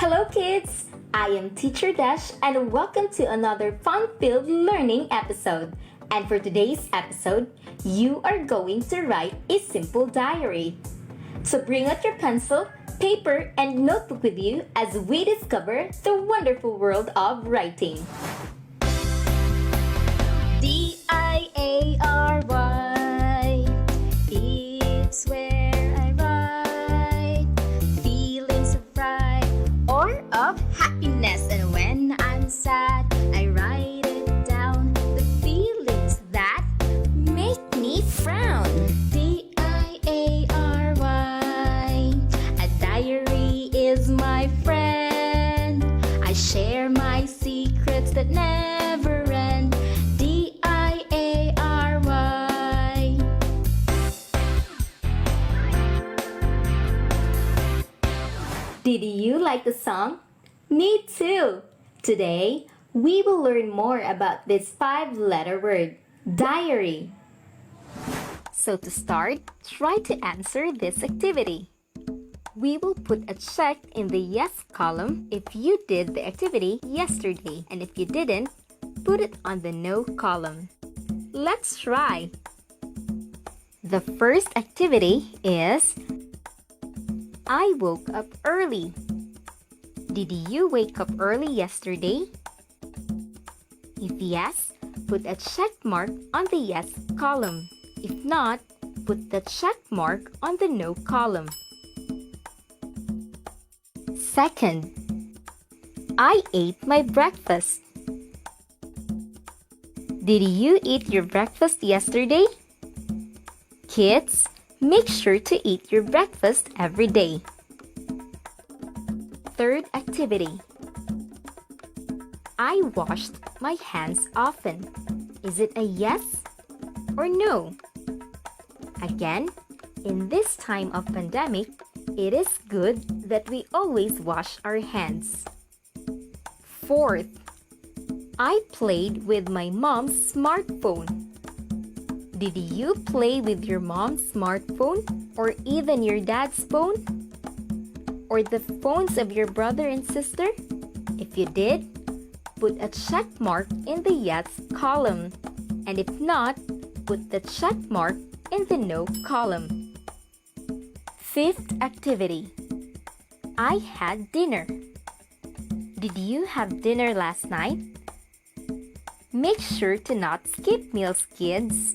Hello kids! I am Teacher Dash and welcome to another fun-filled learning episode. And for today's episode, you are going to write a simple diary. So bring out your pencil, paper, and notebook with you as we discover the wonderful world of writing. D-I-A-R-Y, it's where I write feelings of pride or of happiness. And when I'm sad, I write it down, the feelings that make me frown. D-I-A-R-Y, a diary is my friend. I share my secrets that never end. D-I-A-R-Y. Did you like the song? Me too! Today, we will learn more about this 5-letter word, diary. So to start, try to answer this activity. We will put a check in the yes column if you did the activity yesterday, and if you didn't, put it on the no column. Let's try. The first activity is I woke up early. Did you wake up early yesterday? If yes, put a check mark on the yes column. If not, put the check mark on the no column. Second, I ate my breakfast. Did you eat your breakfast yesterday? Kids, make sure to eat your breakfast every day. Third activity. I washed my hands often. Is it a yes or no? Again, in this time of pandemic, it is good that we always wash our hands. Fourth, I played with my mom's smartphone. Did you play with your mom's smartphone or even your dad's phone? Or the phones of your brother and sister? If you did, put a check mark in the yes column. And if not, put the check mark in the no column. Fifth activity. I had dinner. Did you have dinner last night? Make sure to not skip meals, kids.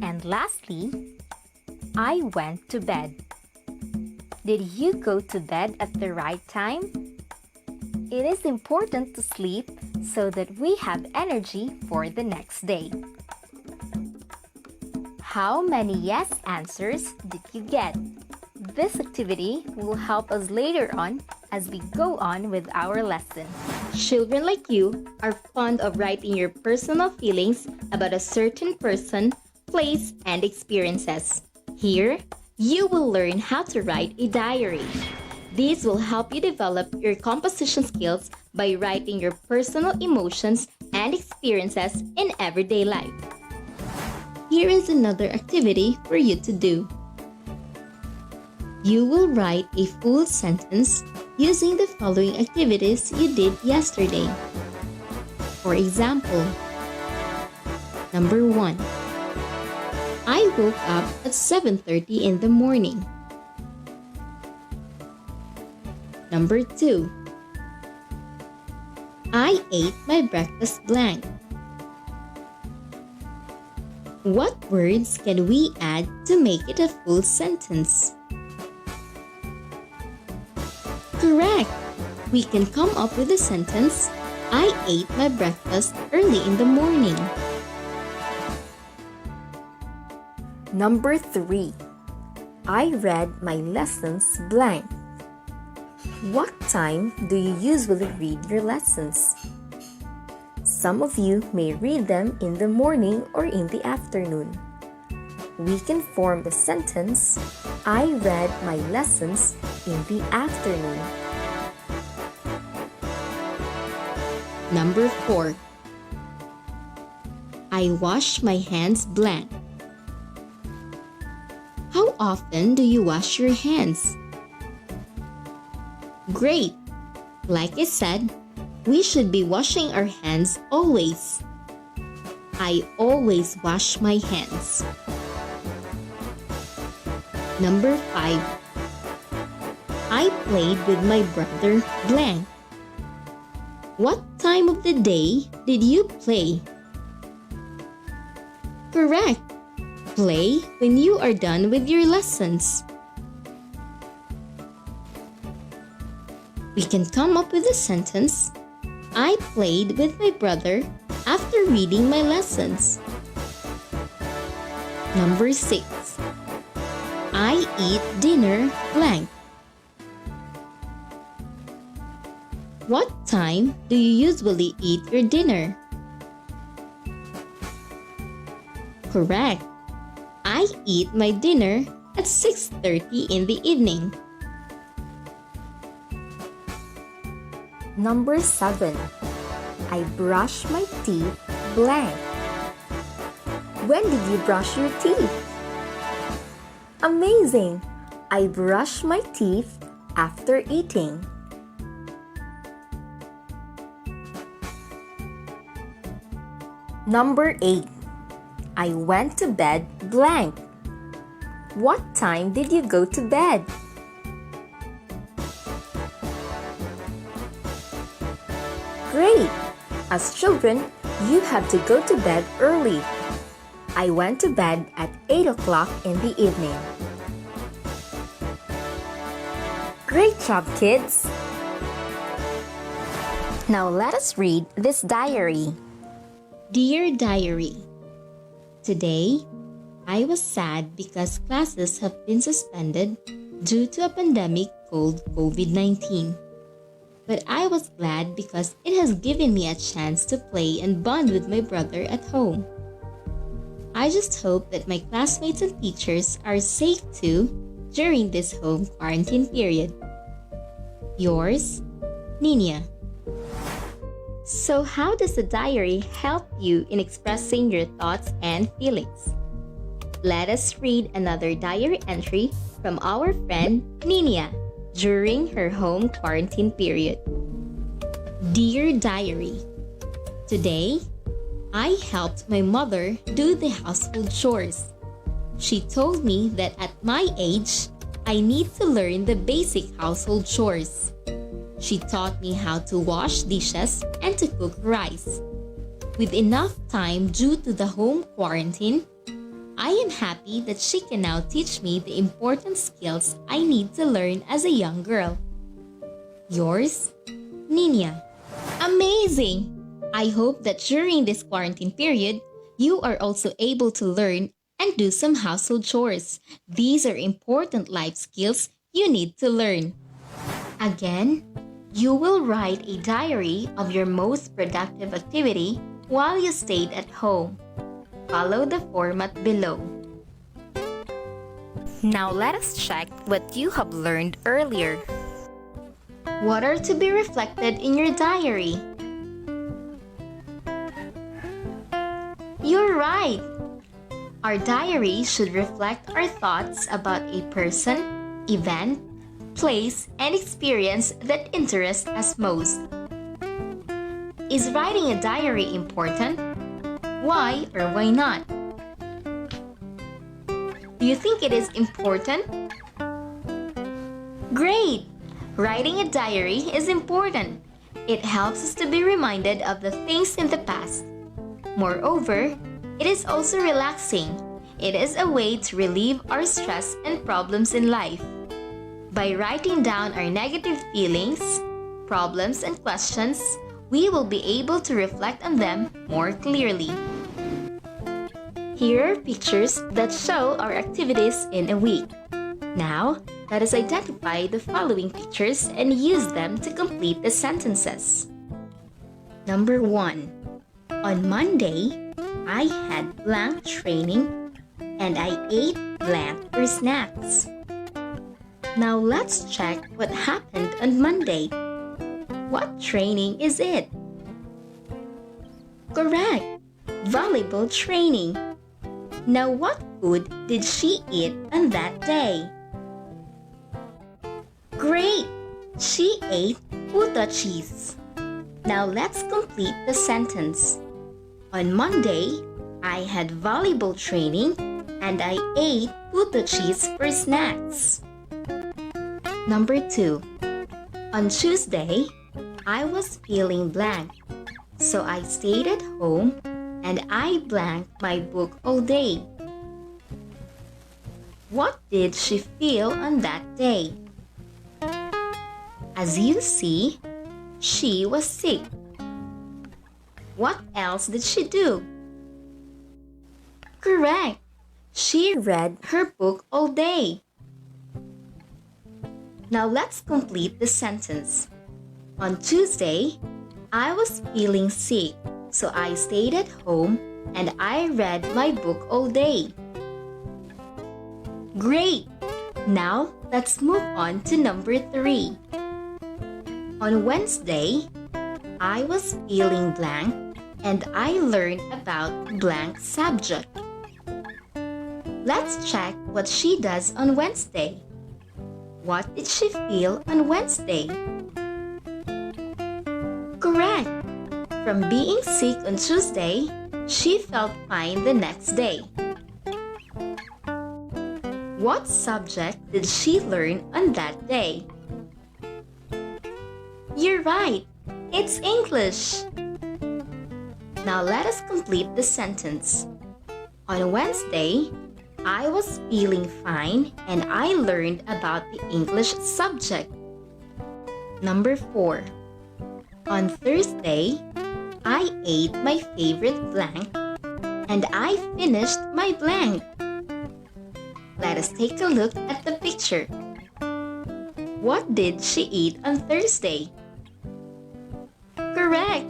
And lastly, I went to bed. Did you go to bed at the right time? It is important to sleep so that we have energy for the next day. How many yes answers did you get? This activity will help us later on as we go on with our lesson. Children like you are fond of writing your personal feelings about a certain person, place, and experiences. Here, you will learn how to write a diary. This will help you develop your composition skills by writing your personal emotions and experiences in everyday life. Here is another activity for you to do. You will write a full sentence using the following activities you did yesterday. For example, number 1. I woke up at 7:30 in the morning. Number 2. I ate my breakfast blank. What words can we add to make it a full sentence? Correct! We can come up with a sentence, I ate my breakfast early in the morning. Number 3. I read my lessons blank. What time do you usually read your lessons? Some of you may read them in the morning or in the afternoon. We can form the sentence, I read my lessons in the afternoon. Number 4. I washed my hands blank. How often do you wash your hands? Great! Like I said, we should be washing our hands always. I always wash my hands. Number 5. I played with my brother blank. What time of the day did you play? Correct. Play when you are done with your lessons. We can come up with a sentence. I played with my brother after reading my lessons. Number 6. I eat dinner blank. What time do you usually eat your dinner? Correct. I eat my dinner at 6:30 in the evening. Number 7. I brush my teeth blank. When did you brush your teeth? Amazing! I brush my teeth after eating. Number 8. I went to bed blank. What time did you go to bed? Great! As children, you have to go to bed early. I went to bed at 8 o'clock in the evening. Great job, kids! Now let us read this diary. Dear Diary, today, I was sad because classes have been suspended due to a pandemic called COVID-19. But I was glad because it has given me a chance to play and bond with my brother at home. I just hope that my classmates and teachers are safe too during this home quarantine period. Yours, Nina. So how does the diary help you in expressing your thoughts and feelings? Let us read another diary entry from our friend Nina during her home quarantine period. Dear Diary, today, I helped my mother do the household chores. She told me that at my age, I need to learn the basic household chores. She taught me how to wash dishes and to cook rice. With enough time due to the home quarantine, I am happy that she can now teach me the important skills I need to learn as a young girl. Yours, Nina. Amazing! I hope that during this quarantine period, you are also able to learn and do some household chores. These are important life skills you need to learn. Again, you will write a diary of your most productive activity while you stayed at home. Follow the format below. Now let us check what you have learned earlier. What are to be reflected in your diary? You're right! Our diary should reflect our thoughts about a person, event, place, and experience that interest us most. Is writing a diary important? Why or why not? Do you think it is important? Great! Writing a diary is important. It helps us to be reminded of the things in the past. Moreover, it is also relaxing. It is a way to relieve our stress and problems in life. By writing down our negative feelings, problems, and questions, we will be able to reflect on them more clearly. Here are pictures that show our activities in a week. Now, let us identify the following pictures and use them to complete the sentences. Number 1. On Monday, I had blank training and I ate blank for snacks. Now let's check what happened on Monday. What training is it? Correct! Volleyball training. Now what food did she eat on that day? Great! She ate Butter cheese. Now let's complete the sentence. On Monday, I had volleyball training and I ate Butter cheese for snacks. Number 2. On Tuesday, I was feeling blank, so I stayed at home and I blanked my book all day. What did she feel on that day? As you see, she was sick. What else did she do? Correct! She read her book all day. Now let's complete the sentence. On Tuesday, I was feeling sick, so I stayed at home and I read my book all day. Great! Now let's move on to number 3. On Wednesday, I was feeling blank and I learned about blank subject. Let's check what she does on Wednesday. What did she feel on Wednesday? Correct! From being sick on Tuesday, she felt fine the next day. What subject did she learn on that day? You're right! It's English! Now let us complete the sentence. On Wednesday, I was feeling fine and I learned about the English subject. Number 4. On Thursday, I ate my favorite blank and I finished my blank. Let us take a look at the picture. What did she eat on Thursday? Correct!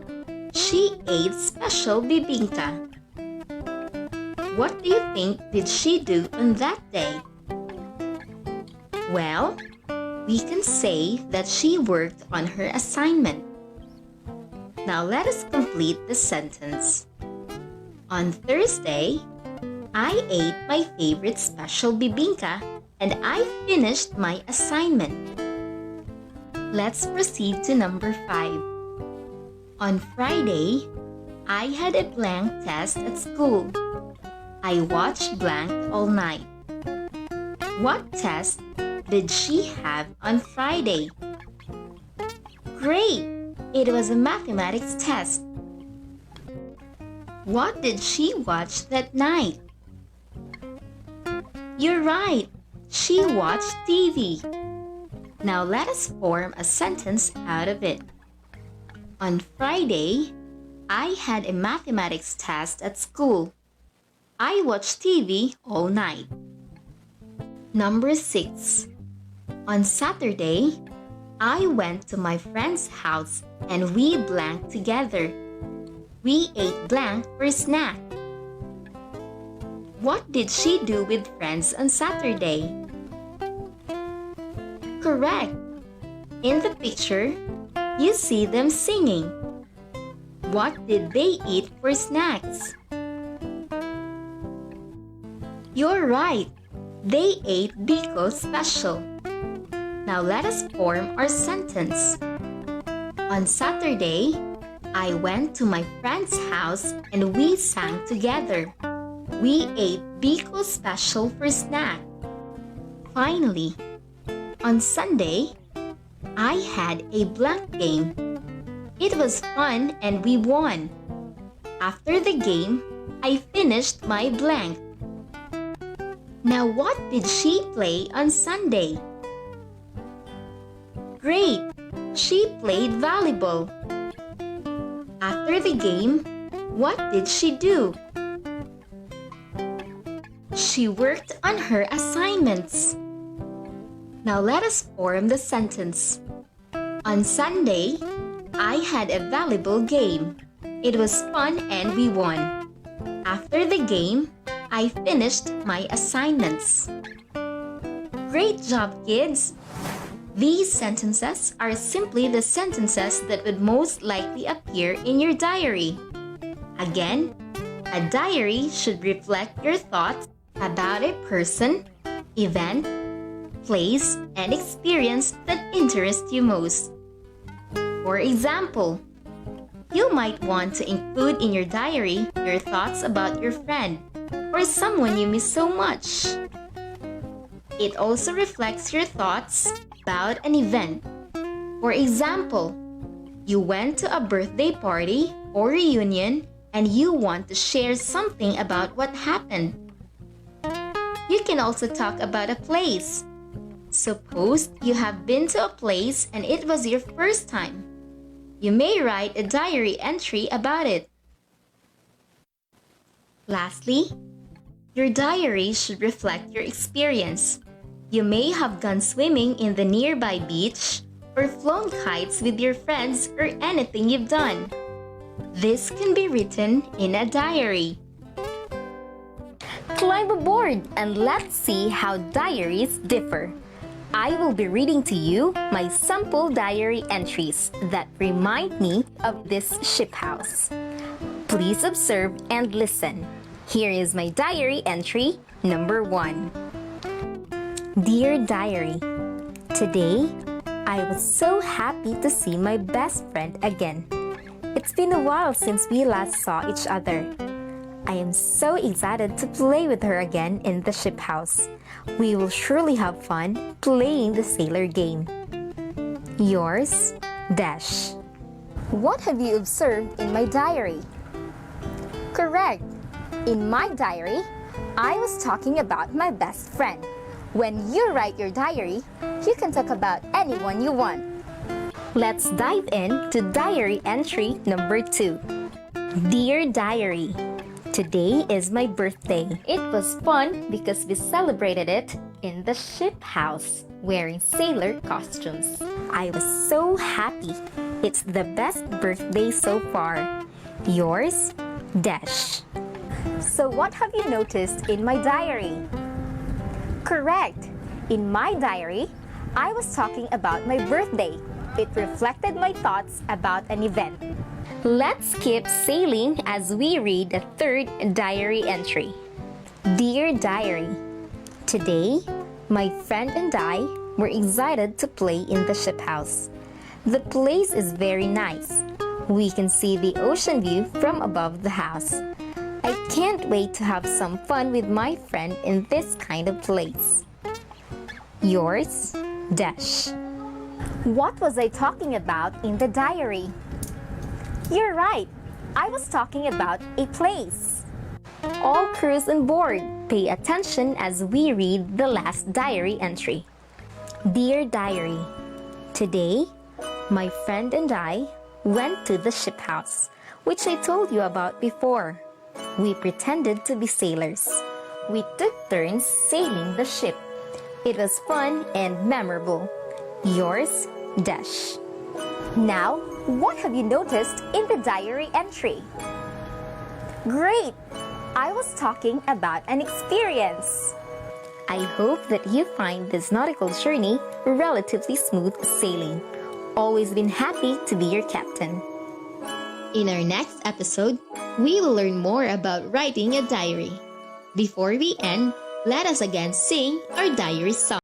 She ate special bibingka. What do you think did she do on that day? Well, we can say that she worked on her assignment. Now let us complete the sentence. On Thursday, I ate my favorite special bibingka and I finished my assignment. Let's proceed to number 5. On Friday, I had a blank test at school. I watched blank all night. What test did she have on Friday? Great! It was a mathematics test. What did she watch that night? You're right! She watched TV. Now let us form a sentence out of it. On Friday, I had a mathematics test at school. I watched TV all night. Number 6. On Saturday, I went to my friend's house and we blanked together. We ate blank for snack. What did she do with friends on Saturday? Correct! In the picture, you see them singing. What did they eat for snacks? You're right! They ate Biko Special. Now let us form our sentence. On Saturday, I went to my friend's house and we sang together. We ate Biko Special for snack. Finally, on Sunday, I had a blank game. It was fun and we won. After the game, I finished my blank. Now what did she play on Sunday? Great! She played volleyball. After the game, what did she do? She worked on her assignments. Now let us form the sentence. On Sunday, I had a volleyball game. It was fun and we won. After the game, I finished my assignments. Great job, kids! These sentences are simply the sentences that would most likely appear in your diary. Again, a diary should reflect your thoughts about a person, event, place, and experience that interests you most. For example, you might want to include in your diary your thoughts about your friend or someone you miss so much. It also reflects your thoughts about an event. For example, you went to a birthday party or reunion and you want to share something about what happened. You can also talk about a place. Suppose you have been to a place and it was your first time. You may write a diary entry about it. Lastly, your diary should reflect your experience. You may have gone swimming in the nearby beach or flown kites with your friends or anything you've done. This can be written in a diary. Climb aboard and let's see how diaries differ. I will be reading to you my sample diary entries that remind me of this ship house. Please observe and listen. Here is my diary entry number 1. Dear Diary, today I was so happy to see my best friend again. It's been a while since we last saw each other. I am so excited to play with her again in the ship house. We will surely have fun playing the sailor game. Yours, Dash. What have you observed in my diary? Correct. In my diary, I was talking about my best friend. When you write your diary, you can talk about anyone you want. Let's dive in to diary entry number 2. Dear Diary, today is my birthday. It was fun because we celebrated it in the ship house, wearing sailor costumes. I was so happy. It's the best birthday so far. Yours, Dash. So what have you noticed in my diary? Correct. In my diary, I was talking about my birthday. It reflected my thoughts about an event. Let's keep sailing as we read the third diary entry. Dear Diary, today, my friend and I were excited to play in the ship house. The place is very nice. We can see the ocean view from above the house. I can't wait to have some fun with my friend in this kind of place. Yours, Dash. What was I talking about in the diary? You're right. I was talking about a place. All crews on board, pay attention as we read the last diary entry. Dear Diary, today, my friend and I went to the ship house, which I told you about before. We pretended to be sailors. We took turns sailing the ship. It was fun and memorable. Yours, Dash. Now, what have you noticed in the diary entry? Great! I was talking about an experience. I hope that you find this nautical journey relatively smooth sailing. Always been happy to be your captain. In our next episode, we will learn more about writing a diary. Before we end, let us again sing our diary song.